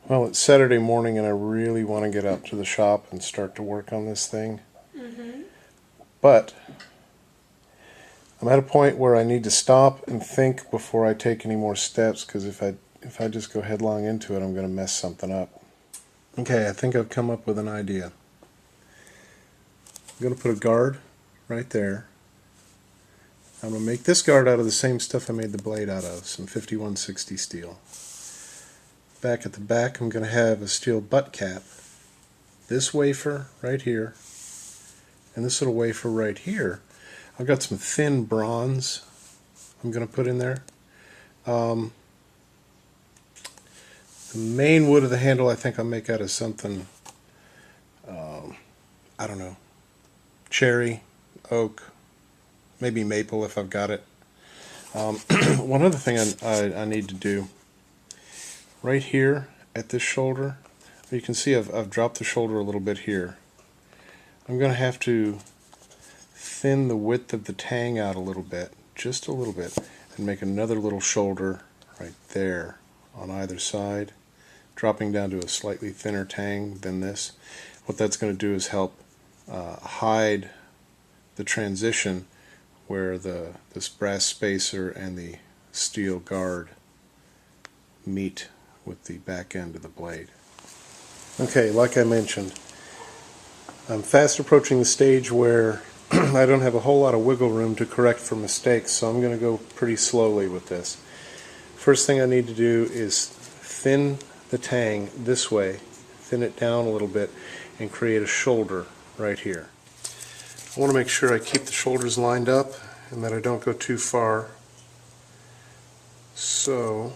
Well, it's Saturday morning and I really want to get out to the shop and start to work on this thing. But I'm at a point where I need to stop and think before I take any more steps, because if I just go headlong into it, I'm going to mess something up. Okay, I think I've come up with an idea. I'm going to put a guard right there. I'm going to make this guard out of the same stuff I made the blade out of, some 5160 steel. Back at the back, I'm going to have a steel butt cap. This wafer right here, and this little wafer right here. I've got some thin bronze I'm going to put in there. The main wood of the handle I think I'll make out of something, I don't know, cherry, oak, maybe maple if I've got it. One other thing I need to do, right here at this shoulder, you can see I've dropped the shoulder a little bit here. I'm going to have to thin the width of the tang out a little bit, just a little bit, and make another little shoulder right there on either side, dropping down to a slightly thinner tang than this. What that's going to do is help hide the transition where this brass spacer and the steel guard meet with the back end of the blade. Okay, like I mentioned, I'm fast approaching the stage where I don't have a whole lot of wiggle room to correct for mistakes, so I'm going to go pretty slowly with this. First thing I need to do is thin the tang this way, thin it down a little bit, and create a shoulder right here. I want to make sure I keep the shoulders lined up and that I don't go too far. So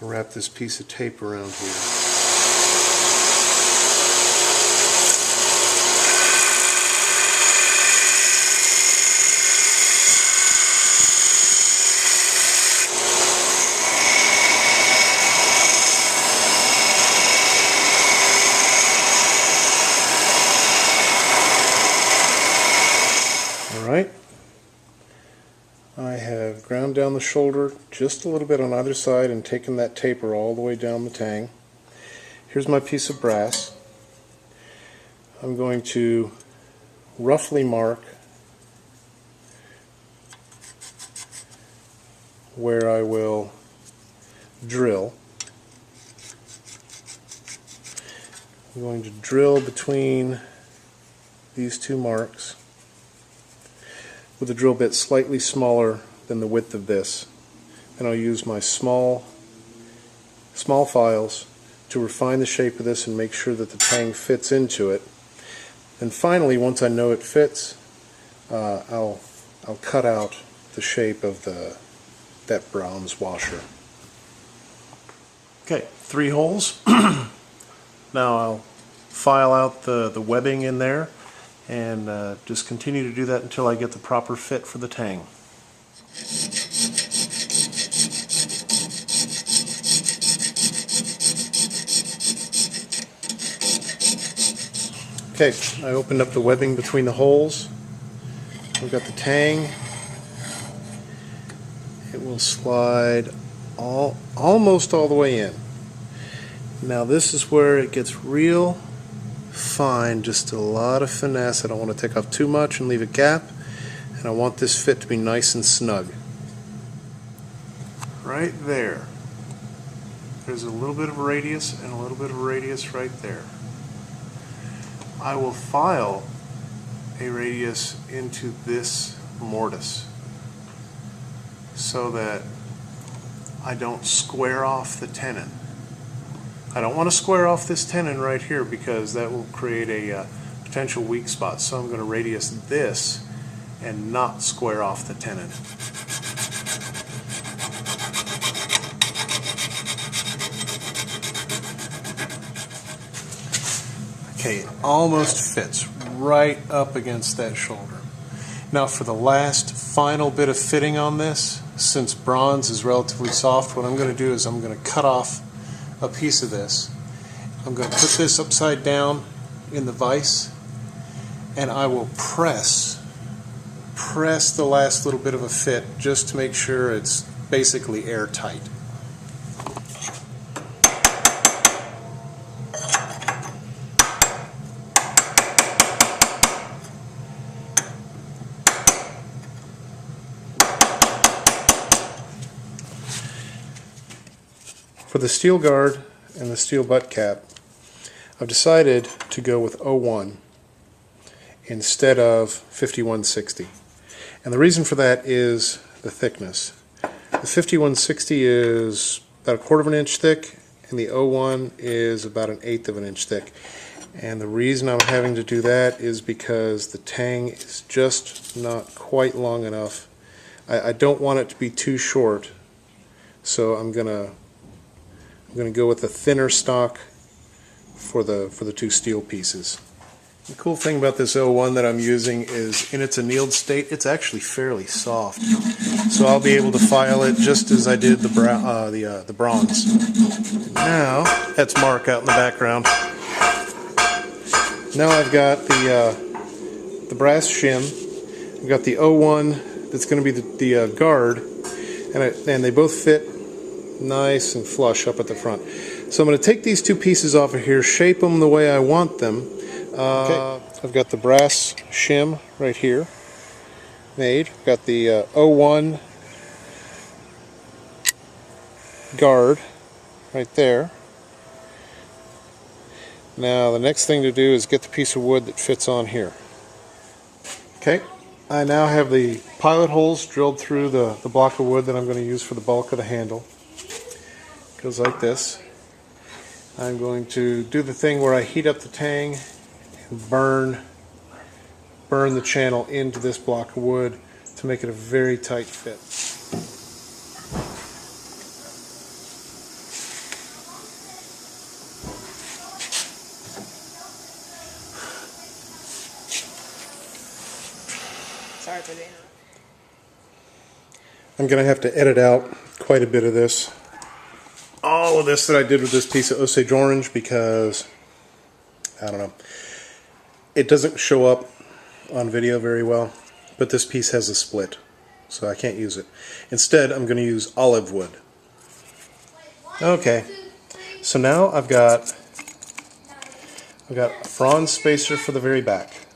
I'll wrap this piece of tape around here. Alright, I have ground down the shoulder just a little bit on either side and taken that taper all the way down the tang. Here's my piece of brass. I'm going to roughly mark where I will drill. I'm going to drill between these two marks with a drill bit slightly smaller than the width of this, and I'll use my small files to refine the shape of this and make sure that the tang fits into it. And finally, once I know it fits, I'll cut out the shape of that bronze washer. Okay, 3 holes. Now I'll file out the webbing in there and just continue to do that until I get the proper fit for the tang. Okay, I opened up the webbing between the holes. We've got the tang. It will slide almost all the way in. Now this is where it gets real fine, just a lot of finesse. I don't want to take off too much and leave a gap, and I want this fit to be nice and snug. Right there. There's a little bit of a radius and a little bit of a radius right there. I will file a radius into this mortise so that I don't square off the tenon. I don't want to square off this tenon right here because that will create a potential weak spot, so I'm going to radius this and not square off the tenon. Okay, it almost fits right up against that shoulder. Now for the last final bit of fitting on this, since bronze is relatively soft, what I'm going to do is I'm going to cut off a piece of this. I'm going to put this upside down in the vise, and I will press the last little bit of a fit just to make sure it's basically airtight. For the steel guard and the steel butt cap, I've decided to go with 01 instead of 5160. And the reason for that is the thickness. The 5160 is about 1/4 of an inch thick, and the 01 is about 1/8 of an inch thick. And the reason I'm having to do that is because the tang is just not quite long enough. I don't want it to be too short, so I'm gonna go with a thinner stock for the two steel pieces. The cool thing about this 01 that I'm using is in its annealed state, it's actually fairly soft. So I'll be able to file it just as I did the bronze. Now, that's Mark out in the background. Now I've got the brass shim. I've got the 01 that's going to be the guard, and they both fit nice and flush up at the front. So I'm going to take these two pieces off of here, shape them the way I want them. Okay. I've got the brass shim right here made. I've got the 01 guard right there. Now the next thing to do is get the piece of wood that fits on here. Okay, I now have the pilot holes drilled through the block of wood that I'm going to use for the bulk of the handle. It goes like this. I'm going to do the thing where I heat up the tang and burn the channel into this block of wood to make it a very tight fit. Sorry for that. I'm going to have to edit out quite a bit of this. All of this that I did with this piece of Osage orange, because I don't know, it doesn't show up on video very well, but this piece has a split, so I can't use it. Instead, I'm going to use olive wood. Okay, so now I've got a bronze spacer for the very back.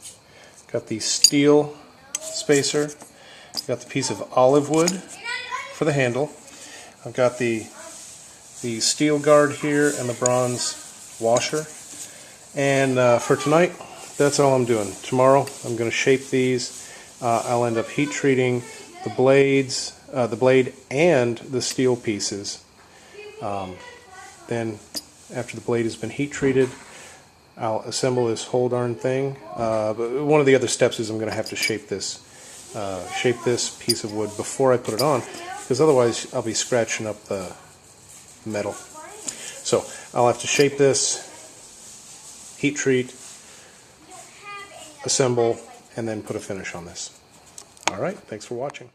Got the steel spacer. Got the piece of olive wood for the handle. I've got the steel guard here and the bronze washer. And for tonight, that's all I'm doing. Tomorrow, I'm going to shape these. I'll end up heat treating the blades, the blade and the steel pieces. Then, after the blade has been heat treated, I'll assemble this whole darn thing. But one of the other steps is I'm going to have to shape this piece of wood before I put it on, because otherwise I'll be scratching up the metal. So I'll have to shape this, heat treat, assemble, and then put a finish on this. Alright, thanks for watching.